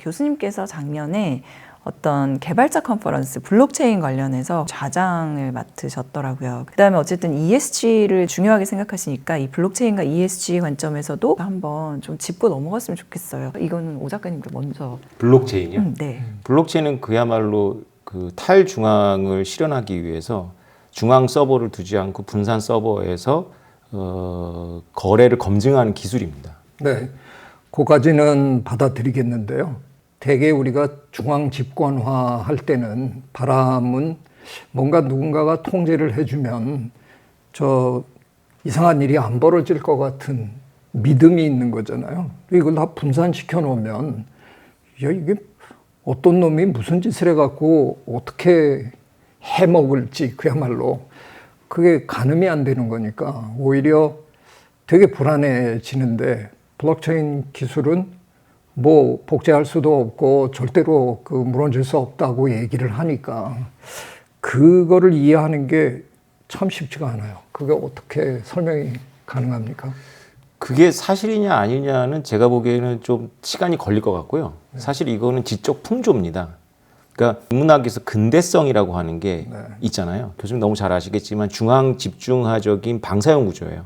교수님께서 작년에 어떤 개발자 컨퍼런스 블록체인 관련해서 좌장을 맡으셨더라고요. 그다음에 어쨌든 ESG를 중요하게 생각하시니까 이 블록체인과 ESG 관점에서도 한번 좀 짚고 넘어갔으면 좋겠어요. 이거는 오 작가님께 먼저. 블록체인이요? 네. 블록체인은 그야말로 그 탈중앙을 실현하기 위해서 중앙 서버를 두지 않고 분산 서버에서 거래를 검증하는 기술입니다. 네, 그까지는 받아들이겠는데요. 대개 우리가 중앙 집권화 할 때는 바람은 뭔가 누군가가 통제를 해주면 저 이상한 일이 안 벌어질 것 같은 믿음이 있는 거잖아요. 이걸 다 분산시켜 놓으면 야, 이게 어떤 놈이 무슨 짓을 해갖고 어떻게 해먹을지 그야말로 그게 가늠이 안 되는 거니까 오히려 되게 불안해지는데 블록체인 기술은 뭐 복제할 수도 없고 절대로 그 무너질 수 없다고 얘기를 하니까 그거를 이해하는 게 참 쉽지가 않아요. 그게 어떻게 설명이 가능합니까? 그게 사실이냐 아니냐는 제가 보기에는 좀 시간이 걸릴 것 같고요. 사실 이거는 지적 풍조입니다. 그러니까 인문학에서 근대성이라고 하는 게 있잖아요. 교수님 너무 잘 아시겠지만 중앙 집중화적인 방사형 구조예요.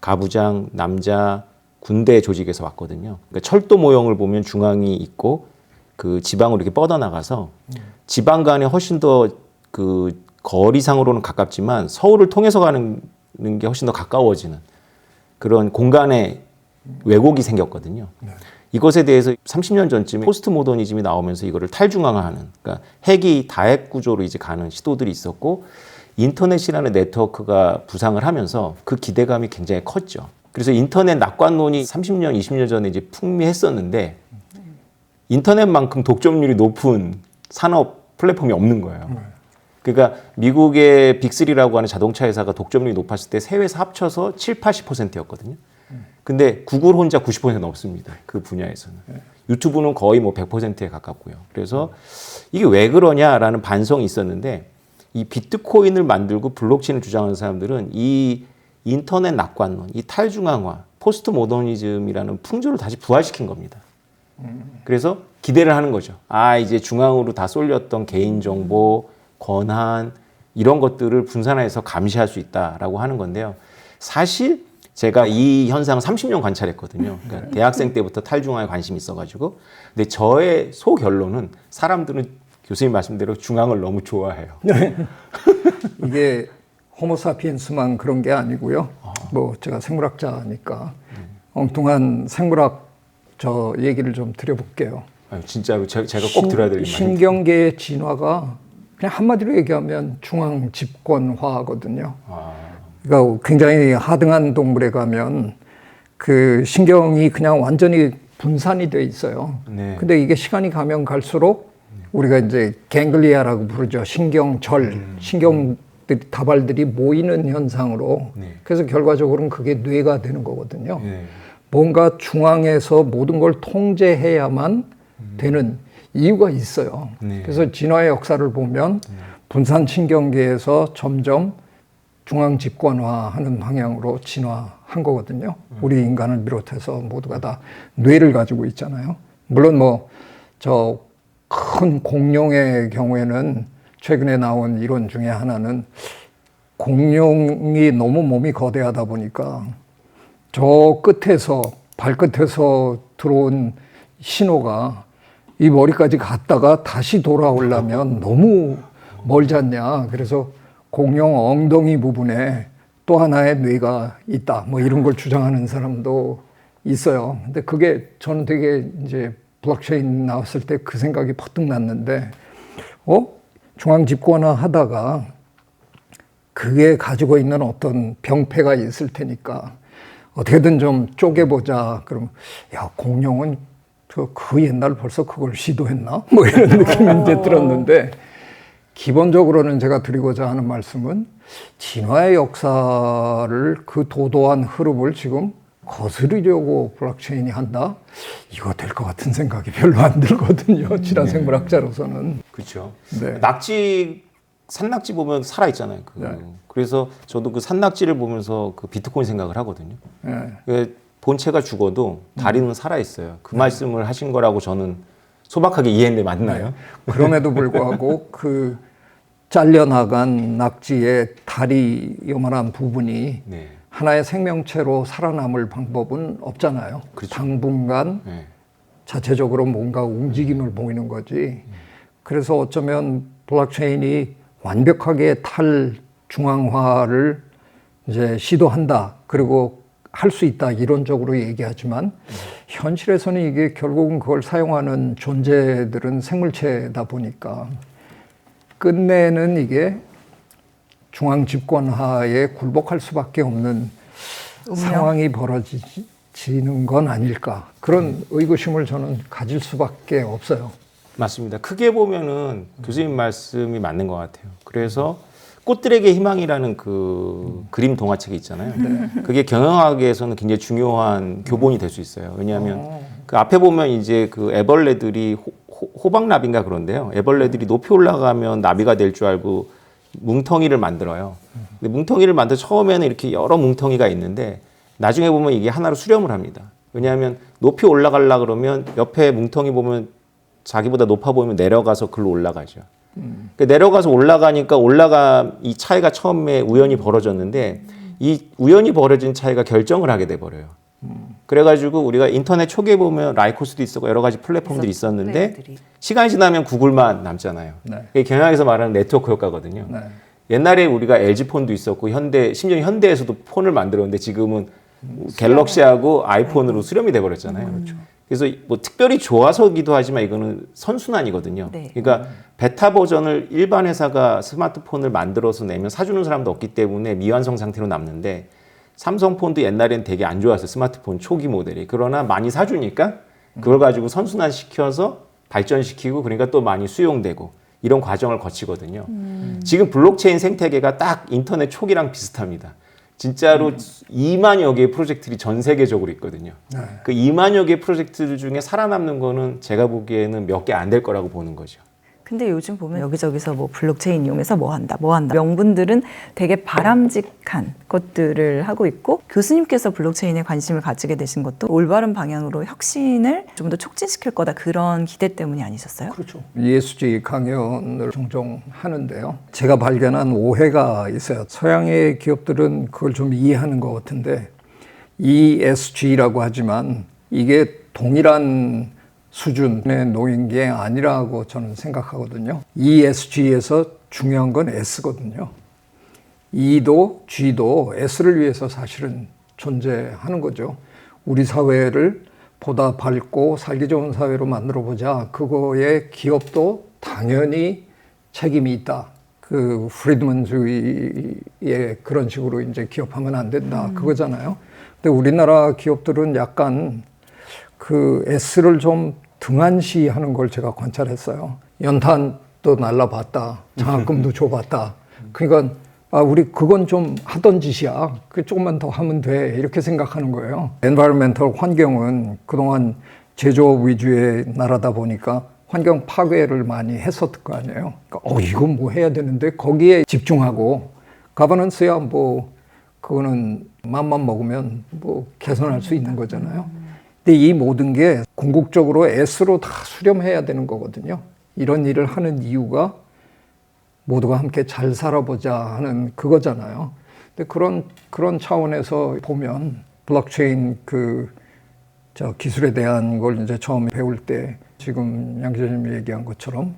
가부장, 남자, 군대 조직에서 왔거든요. 그러니까 철도 모형을 보면 중앙이 있고 그 지방으로 이렇게 뻗어나가서 지방 간에 훨씬 더 그 거리상으로는 가깝지만 서울을 통해서 가는 게 훨씬 더 가까워지는 그런 공간의 왜곡이 생겼거든요. 이것에 대해서 30년 전쯤에 포스트 모더니즘이 나오면서 이거를 탈중앙화하는, 그러니까 핵이 다핵 구조로 이제 가는 시도들이 있었고 인터넷이라는 네트워크가 부상을 하면서 그 기대감이 굉장히 컸죠. 그래서 인터넷 낙관론이 30년, 20년 전에 이제 풍미했었는데 인터넷만큼 독점률이 높은 산업 플랫폼이 없는 거예요. 그러니까 미국의 빅3라고 하는 자동차 회사가 독점률이 높았을 때 세 회사 합쳐서 70-80%였거든요. 근데 구글 혼자 90% 넘습니다. 그 분야에서는. 유튜브는 거의 뭐 100%에 가깝고요. 그래서 이게 왜 그러냐라는 반성이 있었는데 이 비트코인을 만들고 블록체인을 주장하는 사람들은 이 인터넷 낙관론, 이 탈중앙화, 포스트 모더니즘이라는 풍조를 다시 부활시킨 겁니다. 그래서 기대를 하는 거죠. 아, 이제 중앙으로 다 쏠렸던 개인정보, 권한 이런 것들을 분산해서 감시할 수 있다라고 하는 건데요. 사실 제가 이 현상을 30년 관찰했거든요. 그러니까 대학생 때부터 탈중앙에 관심이 있어가지고. 근데 저의 소결론은 사람들은 교수님 말씀대로 중앙을 너무 좋아해요. 이게 호모사피엔스만 그런 게 아니고요. 뭐 제가 생물학자니까 엉뚱한 생물학 저 얘기를 좀 드려볼게요. 아유, 진짜로 제가 꼭 들어야 될 말입니다. 신경계의 진화가 그냥 한마디로 얘기하면 중앙 집권화거든요. 그러니까 굉장히 하등한 동물에 가면 그 신경이 그냥 완전히 분산이 돼 있어요. 네. 근데 이게 시간이 가면 갈수록 우리가 이제 갱글리아라고 부르죠. 신경절, 신경들이 다발들이 모이는 현상으로. 네. 그래서 결과적으로는 그게 뇌가 되는 거거든요. 네. 뭔가 중앙에서 모든 걸 통제해야만 되는 이유가 있어요. 네. 그래서 진화의 역사를 보면 분산 신경계에서 점점 중앙 집권화하는 방향으로 진화한 거거든요. 우리 인간을 비롯해서 모두가 다 뇌를 가지고 있잖아요. 물론 뭐 저 큰 공룡의 경우에는 최근에 나온 이론 중에 하나는 공룡이 너무 몸이 거대하다 보니까 저 끝에서 발끝에서 들어온 신호가 이 머리까지 갔다가 다시 돌아오려면 너무 멀지 않냐. 그래서 공룡 엉덩이 부분에 또 하나의 뇌가 있다. 뭐 이런 걸 주장하는 사람도 있어요. 근데 그게 저는 되게 이제 블록체인 나왔을 때 그 생각이 퍼뜩 났는데, 중앙 집권화 하다가 그게 가지고 있는 어떤 병폐가 있을 테니까 어떻게든 좀 쪼개보자. 그럼, 야, 공룡은 그 옛날 벌써 그걸 시도했나? 뭐 이런 느낌이 이제 들었는데, 기본적으로는 제가 드리고자 하는 말씀은 진화의 역사를 그 도도한 흐름을 지금 거스르려고 블록체인이 한다? 이거 될 것 같은 생각이 별로 안 들거든요. 진화 생물학자로서는. 그렇죠. 네. 낙지, 산낙지 보면 살아있잖아요. 그래서 저도 그 산낙지를 보면서 그 비트코인 생각을 하거든요. 네. 본체가 죽어도 다리는 살아있어요. 그 말씀을 하신 거라고 저는 소박하게 이해했는데 맞나요? 그럼에도 불구하고 그 잘려나간 낙지의 다리 요만한 부분이 네. 하나의 생명체로 살아남을 방법은 없잖아요. 그렇죠. 당분간 네. 자체적으로 뭔가 움직임을 보이는 거지. 그래서 어쩌면 블록체인이 완벽하게 탈중앙화를 이제 시도한다. 그리고 할 수 있다. 이론적으로 얘기하지만 현실에서는 이게 결국은 그걸 사용하는 존재들은 생물체다 보니까 끝내는 이게 중앙 집권하에 굴복할 수밖에 없는 상황이 벌어지는 건 아닐까. 그런 의구심을 저는 가질 수밖에 없어요. 맞습니다. 크게 보면은 교수님 말씀이 맞는 것 같아요. 그래서 꽃들에게 희망이라는 그 그림 동화책이 있잖아요. 그게 경영학에서는 굉장히 중요한 교본이 될 수 있어요. 왜냐하면 그 앞에 보면 이제 그 애벌레들이 호박나비인가 그런데요. 애벌레들이 높이 올라가면 나비가 될 줄 알고 뭉텅이를 만들어요. 근데 뭉텅이를 만들 처음에는 이렇게 여러 뭉텅이가 있는데 나중에 보면 이게 하나로 수렴을 합니다. 왜냐하면 높이 올라가려 그러면 옆에 뭉텅이 보면 자기보다 높아 보이면 내려가서 글로 올라가죠. 그러니까 내려가서 올라가니까 이 차이가 처음에 우연히 벌어졌는데 이 우연히 벌어진 차이가 결정을 하게 돼 버려요. 그래가지고 우리가 인터넷 초기에 보면 라이코스도 있었고 여러 가지 플랫폼들이 있었는데 시간이 지나면 구글만 남잖아요. 네. 그게 경영에서 말하는 네트워크 효과거든요. 네. 옛날에 우리가 LG 폰도 있었고 심지어 현대에서도 폰을 만들었는데 지금은 갤럭시하고 아이폰으로 수렴이 돼 버렸잖아요. 그래서 뭐 특별히 좋아서기도 하지만 이거는 선순환이거든요. 네. 그러니까 베타 버전을 일반 회사가 스마트폰을 만들어서 내면 사주는 사람도 없기 때문에 미완성 상태로 남는데 삼성폰도 옛날엔 되게 안 좋았어요. 스마트폰 초기 모델이. 그러나 많이 사주니까 그걸 가지고 선순환 시켜서 발전시키고 그러니까 또 많이 수용되고 이런 과정을 거치거든요. 지금 블록체인 생태계가 딱 인터넷 초기랑 비슷합니다. 진짜로 2만여 개의 프로젝트들이 전 세계적으로 있거든요. 그 2만여 개의 프로젝트들 중에 살아남는 거는 제가 보기에는 몇 개 안 될 거라고 보는 거죠. 근데 요즘 보면 여기저기서 뭐 블록체인 이용해서 뭐 한다. 명분들은 되게 바람직한 것들을 하고 있고 교수님께서 블록체인에 관심을 가지게 되신 것도 올바른 방향으로 혁신을 좀 더 촉진시킬 거다. 그런 기대 때문이 아니셨어요? 그렇죠. ESG 강연을 종종 하는데요. 제가 발견한 오해가 있어요. 서양의 기업들은 그걸 좀 이해하는 것 같은데 ESG라고 하지만 이게 동일한 수준에 놓인 게 아니라고 저는 생각하거든요. ESG에서 중요한 건 S거든요. E도 G도 S를 위해서 사실은 존재하는 거죠. 우리 사회를 보다 밝고 살기 좋은 사회로 만들어 보자. 그거에 기업도 당연히 책임이 있다. 그 프리드먼주의에 그런 식으로 이제 기업하면 안 된다. 그거잖아요. 근데 우리나라 기업들은 약간 그 S를 좀 등한시하는 걸 제가 관찰했어요. 연탄도 날라봤다. 장학금도 줘봤다. 그러니까 우리 그건 좀 하던 짓이야. 그 조금만 더 하면 돼. 이렇게 생각하는 거예요. 엔바이러멘털 환경은 그동안 제조업 위주의 나라다 보니까 환경 파괴를 많이 했었을 거 아니에요. 그러니까 이건 뭐 해야 되는데 거기에 집중하고 가버넌스야 뭐 그거는 맘만 먹으면 뭐 개선할 수 있는 거잖아요. 근데 이 모든 게 궁극적으로 S로 다 수렴해야 되는 거거든요. 이런 일을 하는 이유가 모두가 함께 잘 살아보자 하는 그거잖아요. 근데 그런 차원에서 보면 블록체인 기술에 대한 걸 이제 처음 배울 때 지금 양 기자님이 얘기한 것처럼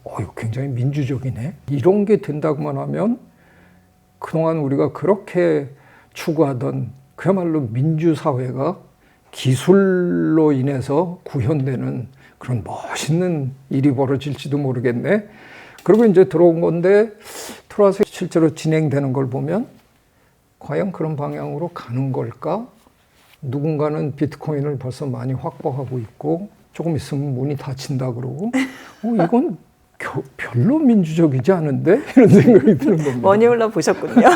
이거 굉장히 민주적이네. 이런 게 된다고만 하면 그동안 우리가 그렇게 추구하던 그야말로 민주사회가 기술로 인해서 구현되는 그런 멋있는 일이 벌어질지도 모르겠네. 그리고 이제 들어온 건데 들어와서 실제로 진행되는 걸 보면 과연 그런 방향으로 가는 걸까? 누군가는 비트코인을 벌써 많이 확보하고 있고 조금 있으면 문이 닫힌다 그러고 이건 별로 민주적이지 않은데? 이런 생각이 드는 겁니다. 머니홀라 보셨군요.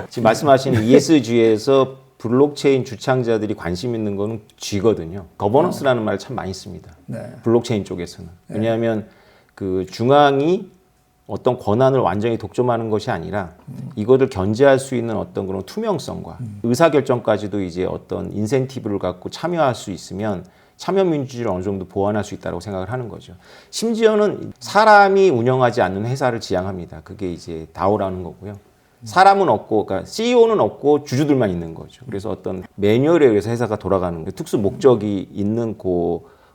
지금 말씀하신 ESG에서 블록체인 주창자들이 관심 있는 거는 G거든요. 거버넌스라는 말을 참 많이 씁니다. 네. 블록체인 쪽에서는. 왜냐하면 그 중앙이 어떤 권한을 완전히 독점하는 것이 아니라 이것을 견제할 수 있는 어떤 그런 투명성과 의사결정까지도 이제 어떤 인센티브를 갖고 참여할 수 있으면 참여민주주의를 어느 정도 보완할 수 있다고 생각을 하는 거죠. 심지어는 사람이 운영하지 않는 회사를 지향합니다. 그게 이제 다오라는 거고요. 사람은 없고, 그러니까 CEO는 없고 주주들만 있는 거죠. 그래서 어떤 매뉴얼에 의해서 회사가 돌아가는 특수 목적이 있는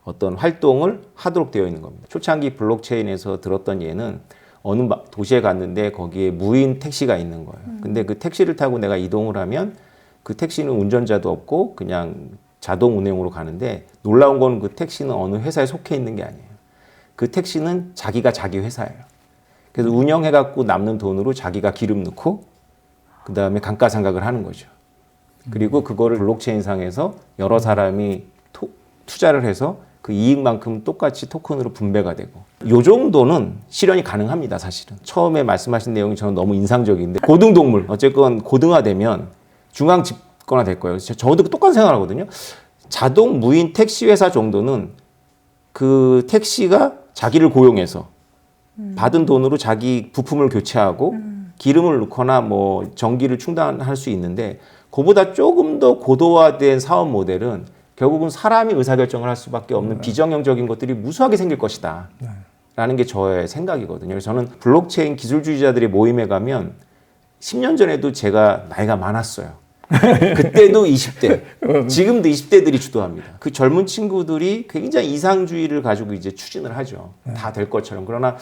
어떤 활동을 하도록 되어 있는 겁니다. 초창기 블록체인에서 들었던 예는 어느 도시에 갔는데 거기에 무인 택시가 있는 거예요. 근데 그 택시를 타고 내가 이동을 하면 그 택시는 운전자도 없고 그냥 자동 운행으로 가는데 놀라운 건 그 택시는 어느 회사에 속해 있는 게 아니에요. 그 택시는 자기가 자기 회사예요. 그래서 운영해갖고 남는 돈으로 자기가 기름 넣고 그 다음에 감가상각을 하는 거죠. 그리고 그거를 블록체인상에서 여러 사람이 투자를 해서 그 이익만큼 똑같이 토큰으로 분배가 되고 요 정도는 실현이 가능합니다. 사실은 처음에 말씀하신 내용이 저는 너무 인상적인데 고등동물 어쨌건 고등화되면 중앙 집권화 될 거예요. 저도 똑같은 생각을 하거든요. 자동 무인 택시 회사 정도는 그 택시가 자기를 고용해서 받은 돈으로 자기 부품을 교체하고 기름을 넣거나 뭐 전기를 충당할 수 있는데 그보다 조금 더 고도화된 사업 모델은 결국은 사람이 의사결정을 할 수밖에 없는 비정형적인 것들이 무수하게 생길 것이다 라는 게 저의 생각이거든요. 그래서 저는 블록체인 기술주의자들의 모임에 가면 10년 전에도 제가 나이가 많았어요. 그때도 20대, 지금도 20대들이 주도합니다. 그 젊은 친구들이 굉장히 이상주의를 가지고 이제 추진을 하죠. 다 될 것처럼. 그러나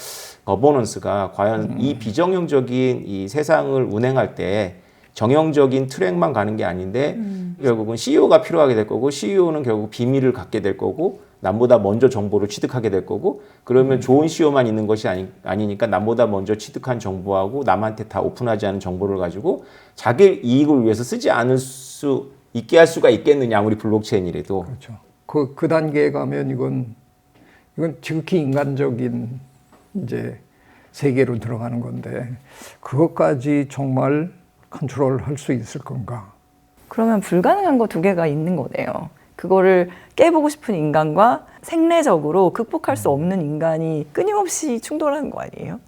거버넌스가 과연 이 비정형적인 이 세상을 운행할 때 정형적인 트랙만 가는 게 아닌데 결국은 CEO가 필요하게 될 거고 CEO는 결국 비밀을 갖게 될 거고 남보다 먼저 정보를 취득하게 될 거고 그러면 좋은 CEO만 있는 것이 아니니까 남보다 먼저 취득한 정보하고 남한테 다 오픈하지 않은 정보를 가지고 자기 이익을 위해서 쓰지 않을 수 있게 할 수가 있겠느냐 아무리 블록체인이라도. 그렇죠. 그 단계에 가면 이건 지극히 인간적인 이제 세계로 들어가는 건데 그것까지 정말 컨트롤할 수 있을 건가? 그러면 불가능한 거 두 개가 있는 거네요. 그거를 깨보고 싶은 인간과 생리적으로 극복할 수 없는 인간이 끊임없이 충돌하는 거 아니에요?